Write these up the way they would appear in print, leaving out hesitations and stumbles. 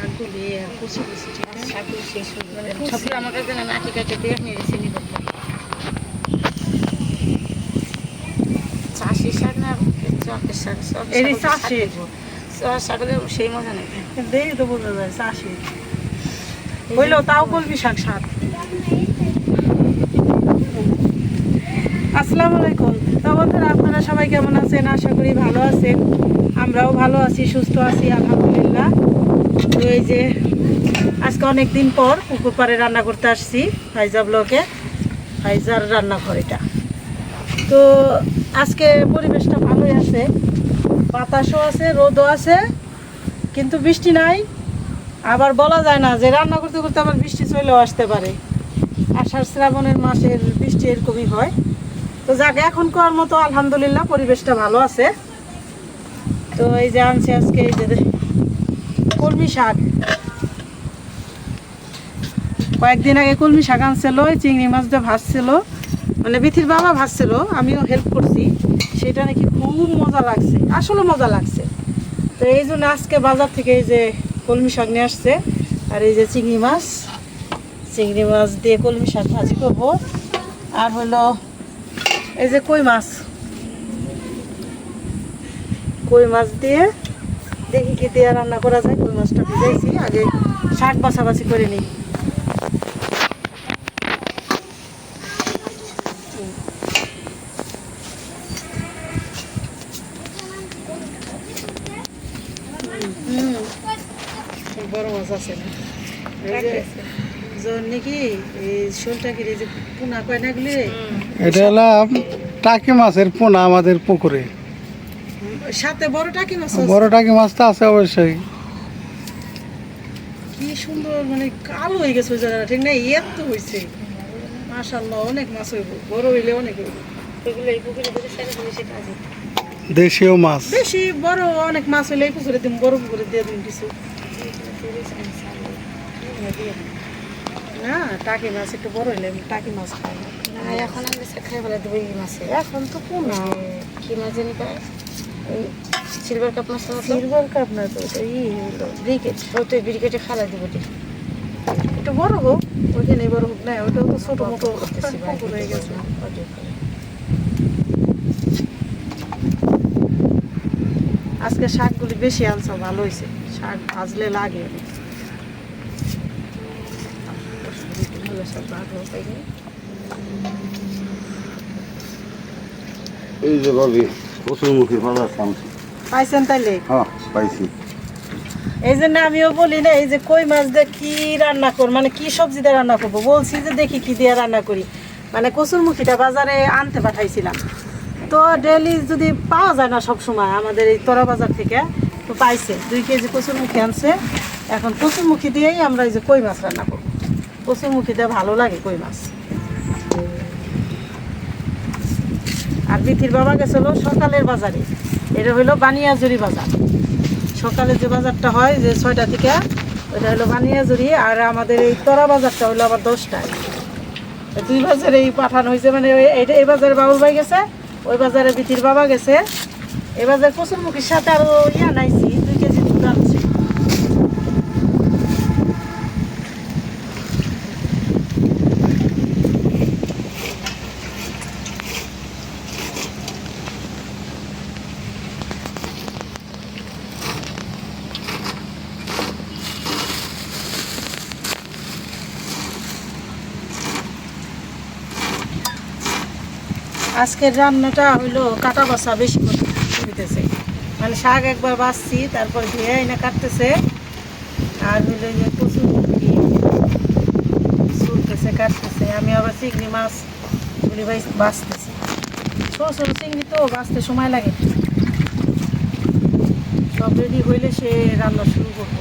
শাকগুলি কুচি কুচি ঠিক আছে শাকগুলো শেষ হয়ে মানে যাবে সবগুলো আমার কাছে না নাটি কাটে দিয়ে নিয়ে চিনি করতে চাষি শাক না চকের শাক সব এরই চাষি শাকলে সেই মজা নেই দেখি তো বোঝা যায় চাষি হইলো তাও কলমি শাক স্বাদ। আসসালামু আলাইকুম। তো বন্ধুরা আপনারা সবাই কেমন আছেন? আশা করি ভালো আছেন। আমরাও ভালো আছি, সুস্থ আছি আলহামদুলিল্লাহ। তো এই যে আজকে অনেক দিন পর পুকুর পাড়ে রান্না করতে আসছি ফাইজা ব্লকে, ফাইজার রান্নাঘর এটা। তো আজকে পরিবেশটা ভালোই আছে, বাতাসও আছে, রোদও আছে, কিন্তু বৃষ্টি নাই। আবার বলা যায় না যে রান্না করতে করতে আবার বৃষ্টি চলেও আসতে পারে। আষাঢ় শ্রাবণের মাসের বৃষ্টি এরকমই হয়। তো যাক, এখন করার মতো আলহামদুলিল্লাহ পরিবেশটা ভালো আছে। তো এই যে আনছে আজকে এই যে কলমি শাক, কয়েকদিন আগে কলমি শাক আনছিল, চিংড়ি মাছ দিয়ে ভাজছিল, মানে বিথির বাবা ভাজছিল, আমিও হেল্প করছি। সেটা নাকি খুব মজা লাগছে, আসলে মজা লাগছে। তো এই জন্য আজকে বাজার থেকে এই যে কলমি শাক নিয়ে আসছে, আর এই যে চিংড়ি মাছ দিয়ে কলমি শাক ভাজি করবো। আর হলো এই যে কই মাছ দিয়ে দেখি কি দিয়ে রান্না করা যায়। কই মাছটা ভিজাইছি, আগে শাক বাছাবাছি করে নিই। বড় মাছ আছে না, নাকি এই শোলটা কি যে পোনা কয় না গুলি, এটা হলো টাকি মাছের পোনা আমাদের পুকুরে। সাথে বড় টাকি মাছ, বড় টাকি মাছ তো আছে অবশ্যই। কি সুন্দর, মানে কালো হয়ে গেছে ওই জায়গাটা, ঠিক না? এত হয়েছে মাশাআল্লাহ, অনেক মাছ হইব, বড় হইলে অনেক হইব। এগুলো এই পুকুরে ধরে সারা বেশি কাজে দেশীয় মাছ বেশি বড় অনেক মাছ হইলে এই পুকুরে দিন, বড় পুকুরে দিয়ে দিন কিছু না। টাকি মাছ একটু বড় হইলে আমি টাকি মাছ খাই না। এখন আমি খাই ফেলে দেবো এই মাছে। এখন তো পোনা, কি মাছ জানি পায়, ওই সিলভার কাপ মাছ, সিলভার কাপ না তো, ওটা হইলো ব্রিকেট। ওই ব্রিকেটে খালা দিব একটু বড় হোক, ওইখানে বড় হোক না, ওটা তো ছোট মোটো পুকুর হয়ে গেছে। আজকে শাকগুলি বেশি আনছো, ভালো হয়েছে, শাক ভাজলে লাগে। এই যে ভাবি কচুরমুখী ভালো পাইছেন তাইলে? হ্যাঁ পাইছি। এই জন্য আমিও বলি না, এই যে কই মাছ দিয়ে কি রান্না কর, মানে কি সবজি দিয়ে রান্না করবো, বলছি যে দেখি কি দিয়ে রান্না করি। মানে কচুরমুখীটা বাজারে আনতে পাঠাইছিলাম, তো ডেলি যদি পাওয়া যায় না সব সময় আমাদের এই তোরা বাজার থেকে, তো পাইছে 2 কেজি কচুরমুখী আনছে। এখন কচুরমুখী দিয়েই আমরা এই যে কই মাছ রান্না করবো। কচুরমুখী দিয়ে ভালো লাগে কই মাছ। আর বিথির বাবা গেছিল সকালের বাজারে, এটা হইলো বানিয়াজুরি বাজার। সকালে যে বাজারটা হয় যে 6টা থেকে, ওইটা হলো বানিয়াজুরি। আর আমাদের এই তোরা বাজারটা হলো আবার 10টায়। 2 বাজারে এই পাঠানো হয়েছে, মানে এইটা এই বাজারে বাবুল ভাই গেছে, ওই বাজারে বিথির বাবা গেছে। এই বাজারে কচুরমুখীর সাথে আরো নাইছি 2 কেজি দুধ আনছি। আজকের রান্নাটা হইলো কাটা বাছা বেশি করতেছে, মানে শাক একবার বাছছি, তারপর ধুয়ে এনে কাটতেছে। আর হইলো যে কচুরমুখী চুলতেছে, কাটতেছে। আমি আবার চিংড়ি মাছ গুলি বাছতেছি। ছোট ছোট চিংড়ি তো বাছতে সময় লাগে। সব রেডি হইলে সে রান্না শুরু করবো।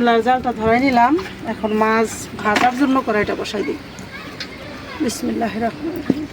চুলার জালটা ধরাই নিলাম। এখন মাছ ভাজার জন্য কড়াইটা বসাই দিই। বিসমিল্লাহির রহমানির রহিম।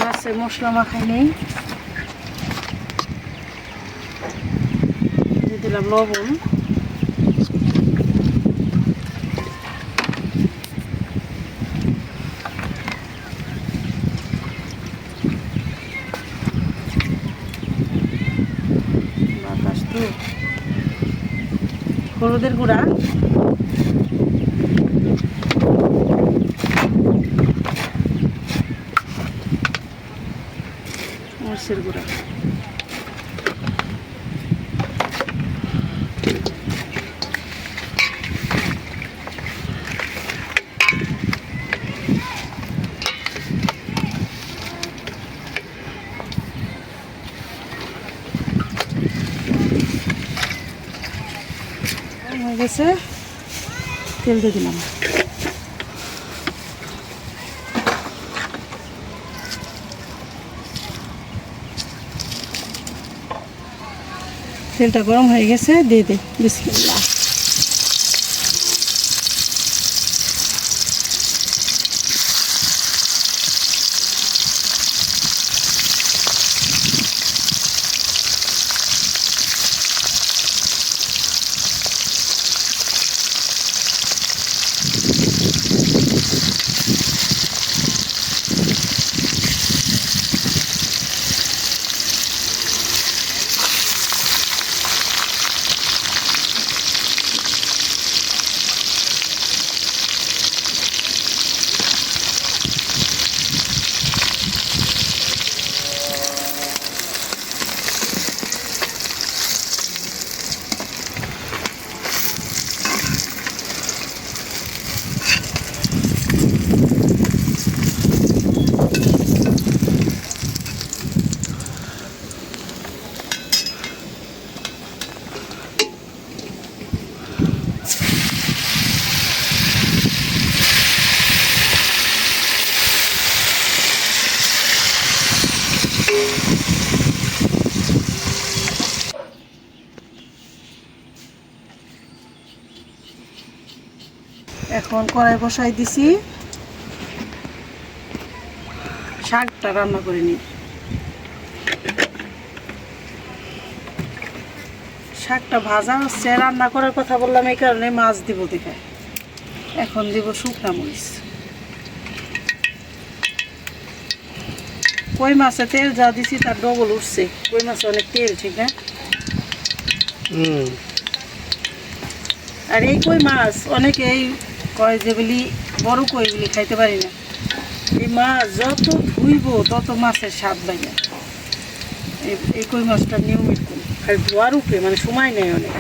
মাছে মশলা মাখাই নেই, দিয়ে দিলাম লবণ, বাতাস তো, হলুদের গুঁড়া, মরিচের গুঁড়া, হয়ে গেছে। তেল দিয়ে দিলাম। তেলটা গরম হয়ে গেছে, দিয়ে দিই বিসমিল্লাহ। এখন কড়াই বসাই দিছি, শাকটা রান্না করে নিই। শাকটা ভাজা হচ্ছে, রান্না করার কথা বললাম এই কারণে, মাছ দিব দেখে। এখন দিব শুকনা মরিচ। কই মাছে তেল যা দিছি তার ডবল উঠছে, কই মাছে অনেক তেল, ঠিক না? আর এই কই মাছ অনেকে এই কয় যেগুলি বড় কইগুলি খাইতে পারি না। এই মাছ যত ধুইব তত মাছের স্বাদ লাগে। এই কই মাছটা নিয়মিত করি, আর ধোয়ার উপরে মানে সময় নেই অনেক।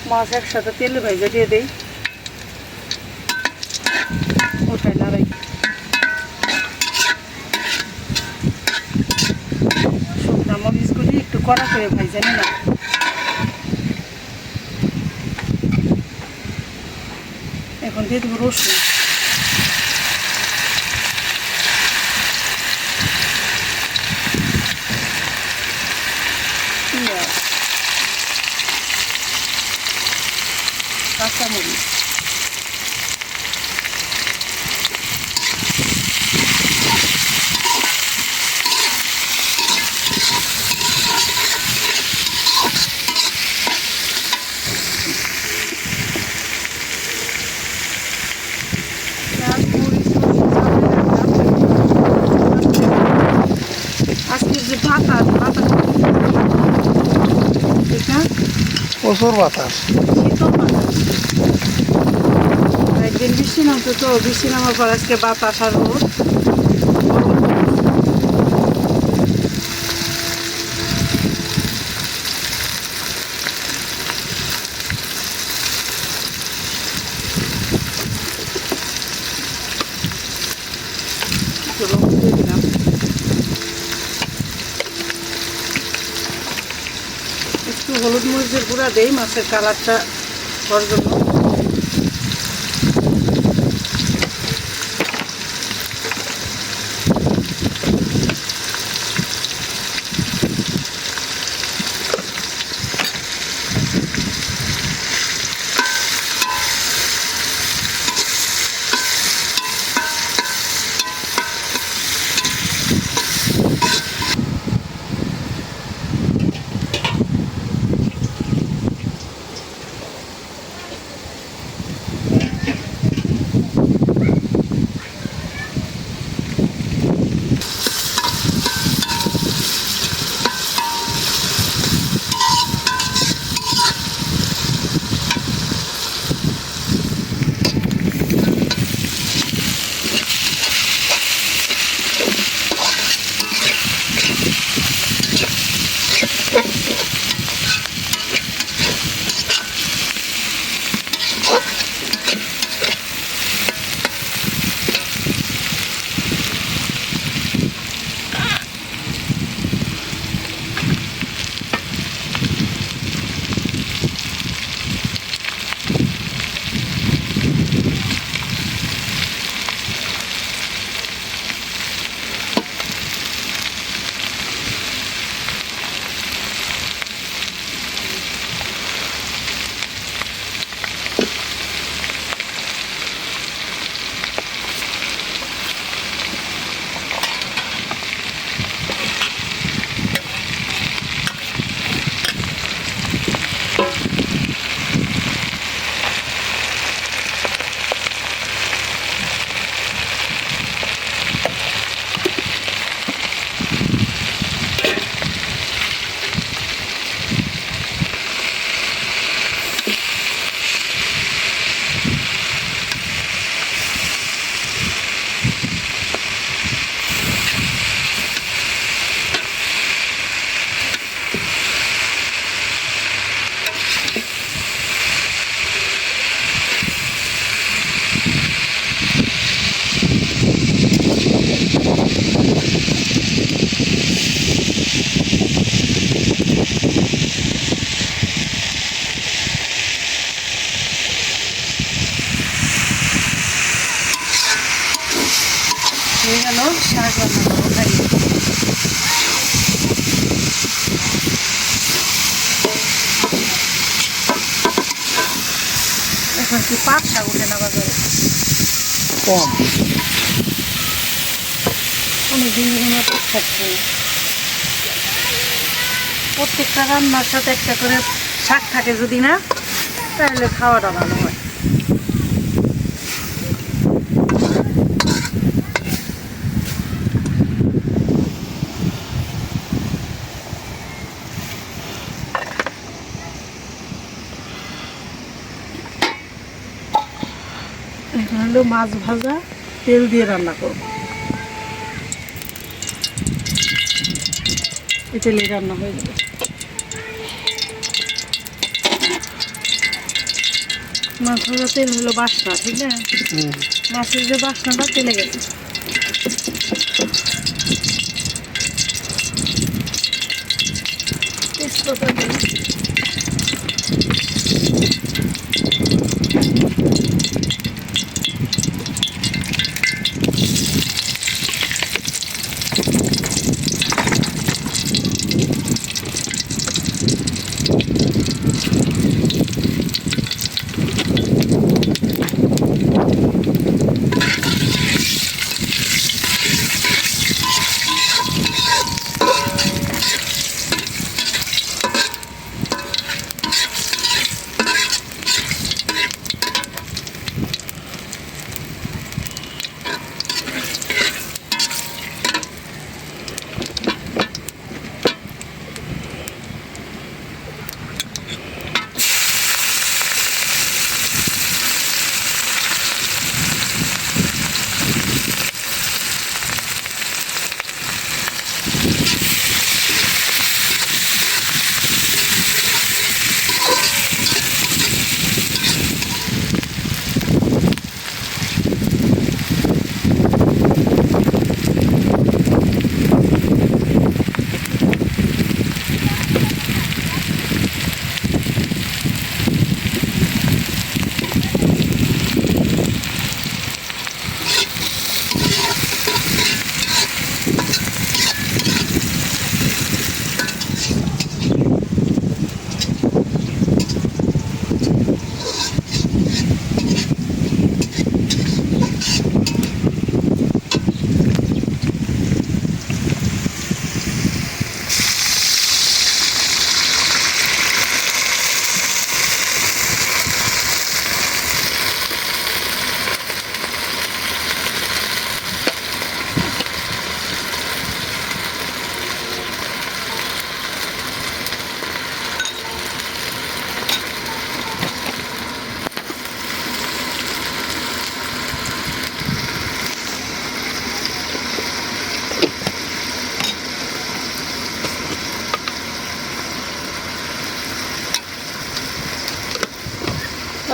মাছ একসাথে তেলে ভেজে দিয়ে দেই, ওঠাই নাড়াই। শুকনা মরিচগুলি একটু কড়া করে ভেজে নিলাম। এখন দিয়ে দেবো রসুন, পেঁয়াজ, কাঁচামরিচ, আজকে যে বাতাস, ঠিক না? প্রচুর বাতাস। শীতল বাতাস। একদিন বৃষ্টি নামতো, তো বৃষ্টি নামার পর আজকে বাতাস আর রোদ। একটু লবণ দিয়ে দিলাম। হলুদ মরিচের গুঁড়া দেই মাছের কালারটা হওয়ার জন্য। হয়ে গেল শাক রান্না করবো খাই। এখন কি পাট শাক উঠে না বাজারে? কম। অনেকদিন ধরে পাট শাক খাই। প্রত্যেকটা রান্নার সাথে একটা করে শাক থাকে যদি না, তাহলে খাওয়াটা ভালো হয়। এখন হলো মাছ ভাজা তেল দিয়ে রান্না করব। এই তেলেই রান্না হয়ে যাবে। মাছ ভাজা তেল হলো বাসনা, ঠিক না? মাছের যে বাসনাটা তেলে গেছে। তেজপাতা দিই।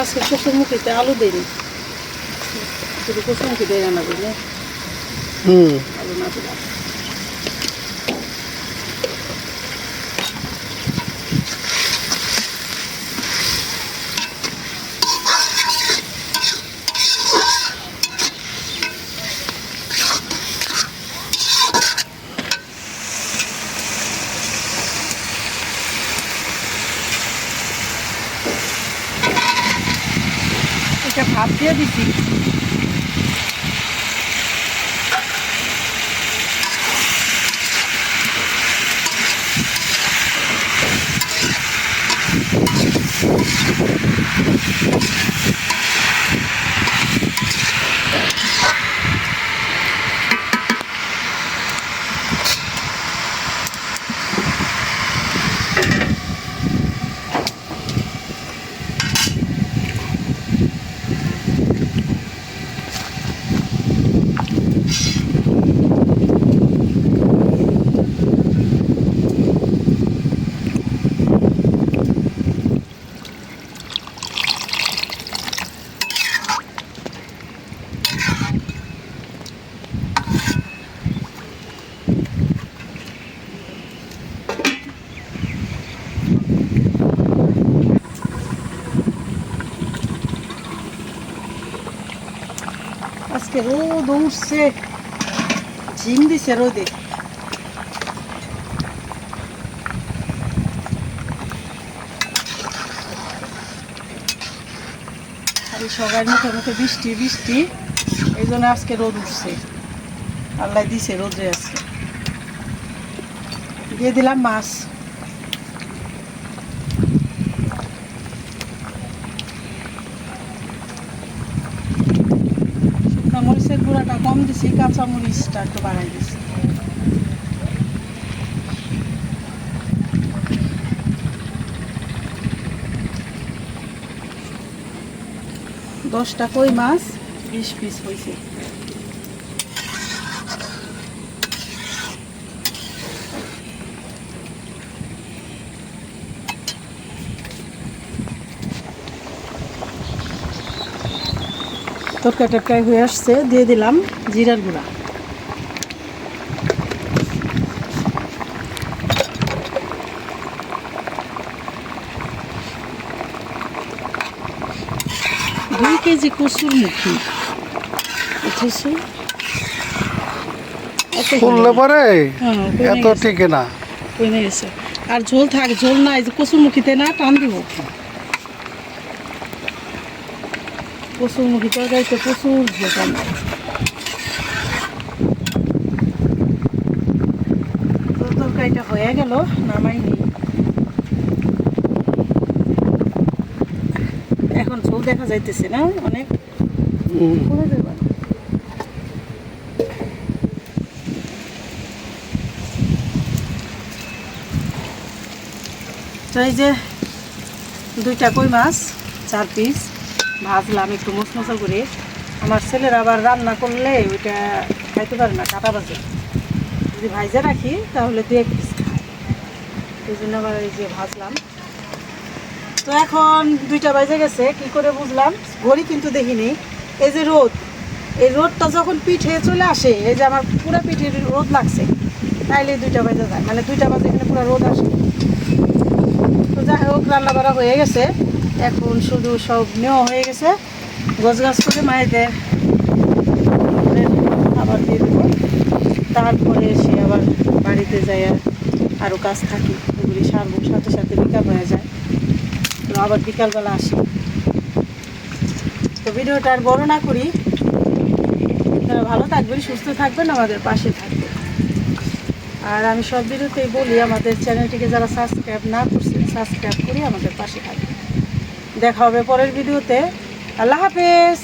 আজকে কচুরমুখিতে আলু দেয়নি, শুধু কচুরমুখি দিয়ে রান্না করি না, আলু না দিলাম। এটা ভাত দিয়ে দিচ্ছি। আজকে রোদ উঠছে, ঝিম দিছে রোদে। আর সবাই মুখে মুখে বৃষ্টি বৃষ্টি, এই জন্য আজকে রোদ উঠছে, আল্লাহ দিছে রোদে। আজকে দিয়ে দিলাম মাছ। মরিচের গুঁড়াটা কম দিছি, কাঁচা মরিচটা একটু বাড়াই দিছি। দশটা কই মাছ 20 পিস হয়েছে। তরকারিটা প্রায় হয়ে আসছে, দিয়ে দিলাম জিরার গুঁড়া। দুই কেজি কচুরমুখি উঠেছে, ফুললে পরে হ্যাঁ, এত ঠিক না। কমে গেছে। আর ঝোল থাক, ঝোল নাই যে কচুরমুখিতে না টান দিব। কচুরমুখি তরকারিতে প্রচুর ঝোল টান। তরকারিটা হয়ে গেল, নামাইনি। এখন ঝোল দেখা যাইতেছে না অনেক, করে দেবা। তো এই যে 2টা কই মাছ 4 পিস ভাজলাম একটু মশমশা করে। আমার ছেলের আবার রান্না করলে ওইটা খাইতে পারে না, কাটা বাজে। যদি ভাইজা রাখি তাহলে 2 পিস খায়, এই জন্য আবার এই যে ভাজলাম। তো এখন 2টা বাজে গেছে, কি করে বুঝলাম? ঘড়ি কিন্তু দেখিনি। এই যে রোদ, এই রোদটা যখন পিঠে চলে আসে, এই যে আমার পুরো পিঠে রোদ লাগছে, তাইলে 2টা বাজে যায়, মানে 2টা বাজে এখানে পুরো রোদ আসে। তো যাই হোক, রান্না বাড়া হয়ে গেছে, এখন শুধু সব নেওয়া হয়ে গেছে, গোছগাছ করে মায়েদের খাবার দিয়ে দেবো। তারপরে সে আবার বাড়িতে যায়, আরও কাজ থাকে, ওগুলি সারবো, সাথে সাথে বিকাল হয়ে যায়, তো আবার বিকালবেলা আসি। তো ভিডিওটা আর বড় না করি, আপনারা ভালো থাকবেন, সুস্থ থাকবেন, আমাদের পাশে থাকবেন। আর আমি সব ভিডিওতেই বলি, আমাদের চ্যানেলটিকে যারা সাবস্ক্রাইব না করছেন, সাবস্ক্রাইব করে আমাদের পাশে থাকবেন। দেখা হবে পরের ভিডিওতে। আল্লাহ হাফেজ।